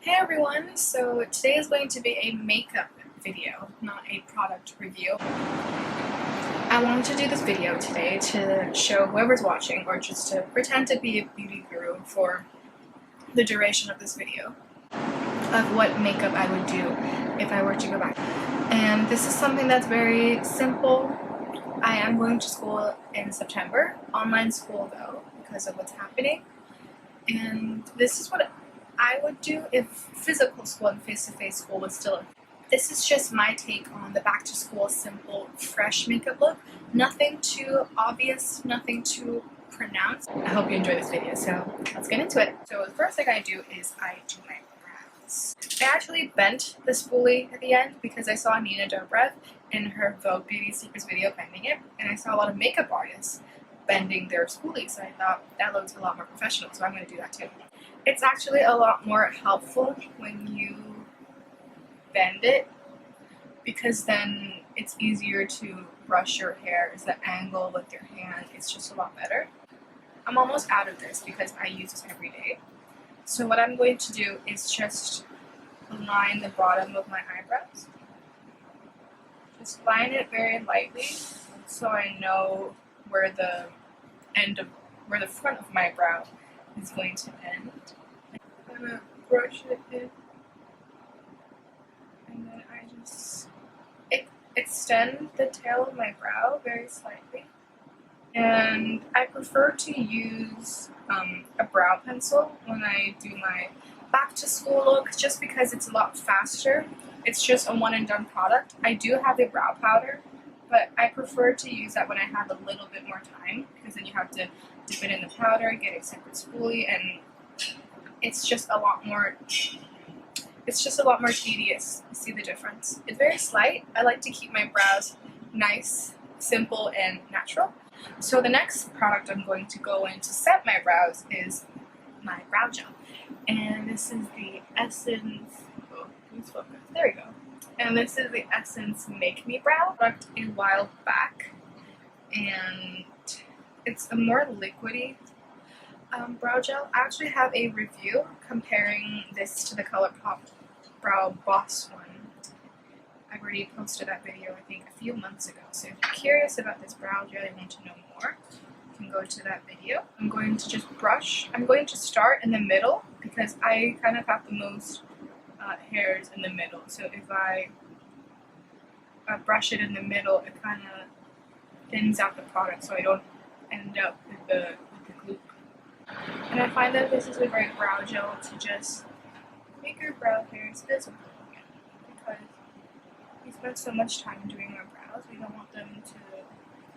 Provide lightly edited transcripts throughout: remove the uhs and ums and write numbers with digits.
Hey everyone, so today is going to be a makeup video, not a product review. I wanted to do this video today to show whoever's watching, or just to pretend to be a beauty guru for the duration of this video, of what makeup I would do if I were to go back. And this is something that's very simple. I am going to school in September, online school though, because of what's happening. And this is what I would do if physical school and face-to-face school was still. This is just my take on the back to school simple fresh makeup look. Nothing too obvious, nothing too pronounced. I hope you enjoy this video, so let's get into it. So the first thing I do is I do my brows. I actually bent the spoolie at the end because I saw Nina Dobrev in her WULT Beauty Secrets video bending it, and I saw a lot of makeup artists bending their spoolies, so I thought that looks a lot more professional, so I'm going to do that too. It's actually a lot more helpful when you bend it, because then it's easier to brush your hair. The angle with your hand is just a lot better. I'm almost out of this because I use this every day. So what I'm going to do is just line the bottom of my eyebrows. Just line it very lightly so I know where the front of my brow is going to end. I'm gonna brush it in, and then I just extend the tail of my brow very slightly. And I prefer to use a brow pencil when I do my back to school look, just because it's a lot faster. It's just a one and done product. I do have a brow powder, but I prefer to use that when I have a little bit more time, because then you have to dip it in the powder, get a separate spoolie, and it's just a lot more tedious. You see the difference? It's very slight. I like to keep my brows nice, simple, and natural. So the next product I'm going to go in to set my brows is my brow gel. And this is the Essence, there we go. And this is the Essence Make Me Brow product a while back. And it's a more liquidy brow gel. I actually have a review comparing this to the ColourPop Brow Boss one. I already posted that video, I think, a few months ago. So if you're curious about this brow gel and want to know more, you can go to that video. I'm going to just brush. I'm going to start in the middle because I kind of have the most hairs in the middle. So if I brush it in the middle, it kind of thins out the product so I don't end up with the gloop. And I find that this is a great brow gel to just make your brow hairs visible again, because we spend so much time doing our brows. We don't want them to,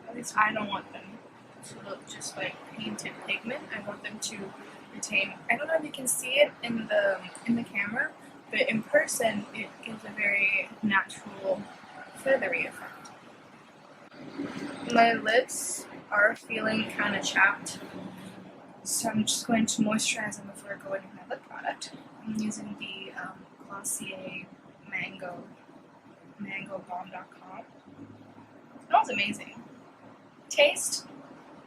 at least I don't want them to look just like painted pigment. I want them to retain, I don't know if you can see it in the camera, but in person it gives a very natural feathery effect. My lips are feeling kind of chapped, so I'm just going to moisturize them before I go in with my lip product. I'm using the Glossier MangoBomb.com. It smells amazing. Taste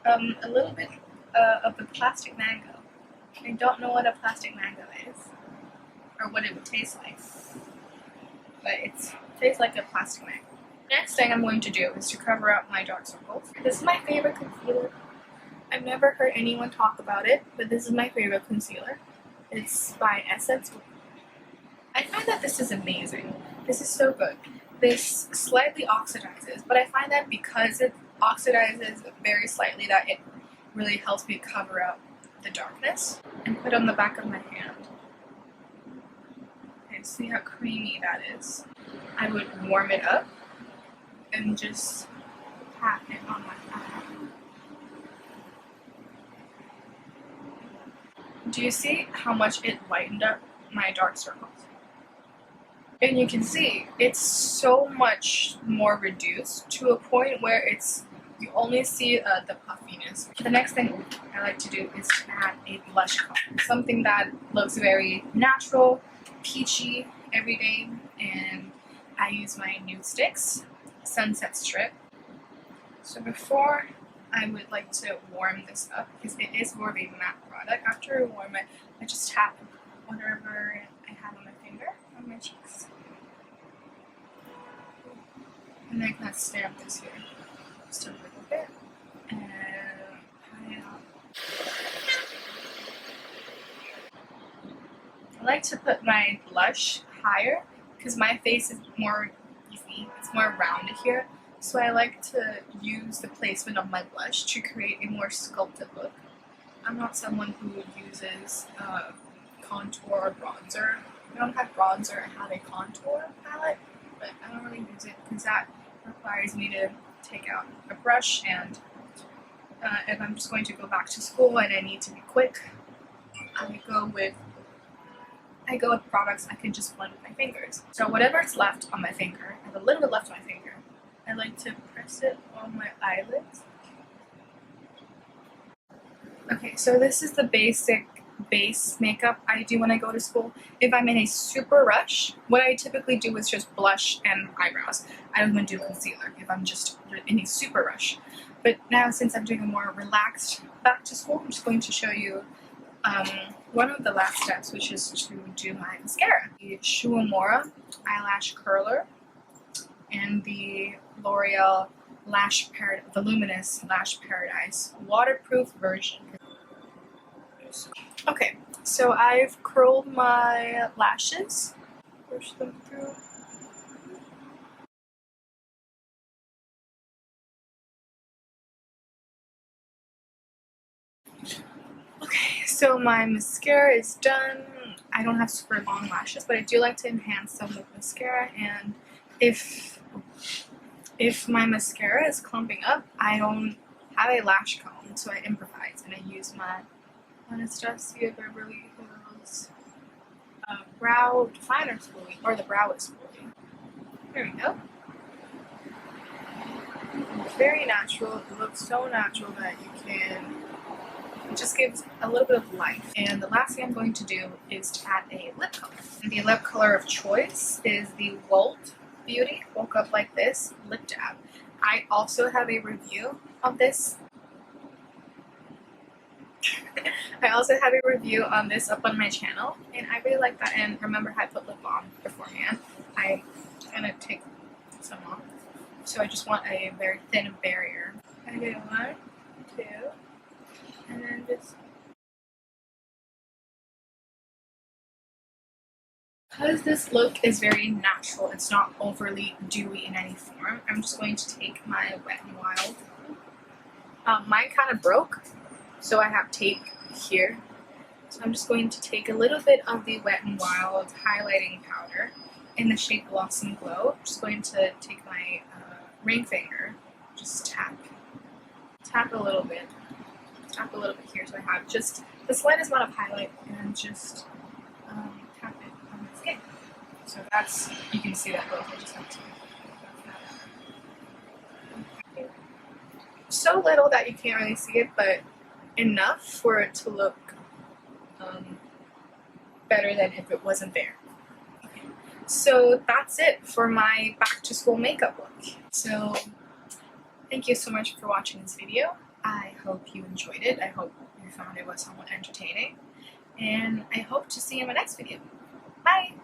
a little bit of the plastic mango. I don't know what a plastic mango is, or what it would taste like, but it tastes like a plastic mango. Next thing I'm going to do is to cover up my dark circles. This is my favorite concealer. I've never heard anyone talk about it, but this is my favorite concealer. It's by Essence. I find that this is amazing. This is so good. This slightly oxidizes, but I find that because it oxidizes very slightly, that it really helps me cover up the darkness. And put on the back of my hand. Okay, see how creamy that is? I would warm it up and just pat it on my eye. Do you see how much it lightened up my dark circles? And you can see it's so much more reduced to a point where you only see the puffiness. The next thing I like to do is to add a blush color, something that looks very natural, peachy, everyday, and I use my Nudestix Sunset Strip. So before, I would like to warm this up because it is more of a matte product. After I warm it, I just tap whatever I have on my finger, on my cheeks. And then kind of stamp this here just a little bit and pat it out. I like to put my blush higher because my face is more easy, it's more rounded here. So I like to use the placement of my blush to create a more sculpted look. I'm not someone who uses contour or bronzer. I don't have bronzer, I have a contour palette, but I don't really use it because that requires me to take out a brush, and if I'm just going to go back to school and I need to be quick, I go with products I can just blend with my fingers. So whatever's left on my finger, I have a little bit left on my finger, I like to press it on my eyelids. Okay, so this is the basic base makeup I do when I go to school. If I'm in a super rush, what I typically do is just blush and eyebrows. I don't even do concealer if I'm just in a super rush. But now, since I'm doing a more relaxed back to school, I'm just going to show you one of the last steps, which is to do my mascara. The Uemura Eyelash Curler and the Loreal Voluminous Lash Paradise waterproof version. Okay, so I've curled my lashes. Push them through. Okay, so my mascara is done. I don't have super long lashes, but I do like to enhance them with mascara, and if my mascara is clumping up, I don't have a lash comb, so I improvise and I use my Anastasia Beverly Hills brow definer spoolie, or the Browest spoolie. There we go. It's very natural. It looks so natural that it just gives a little bit of life. And the last thing I'm going to do is to add a lip color. And the lip color of choice is the WULT Beauty Woke Up Like This Lip Dab. I also have a review of this. I also have a review on this up on my channel, and I really like that. And remember, I put lip balm beforehand. I'm gonna take some off, so I just want a very thin barrier. I do 1, 2, and then just. Because this look is very natural, it's not overly dewy in any form, I'm just going to take my WetnWild. Mine kind of broke, so I have tape here. So I'm just going to take a little bit of the WetnWild highlighting powder in the shade Blossom Glow. I'm just going to take my ring finger, just tap a little bit here, so I have just the slightest amount of highlight, and just tap it on my skin. So that's, you can see that both. I just have to. So little that you can't really see it, but enough for it to look better than if it wasn't there. Okay. So that's it for my back to school makeup look. So thank you so much for watching this video. I hope you enjoyed it. I hope you found it was somewhat entertaining. And I hope to see you in my next video. Bye!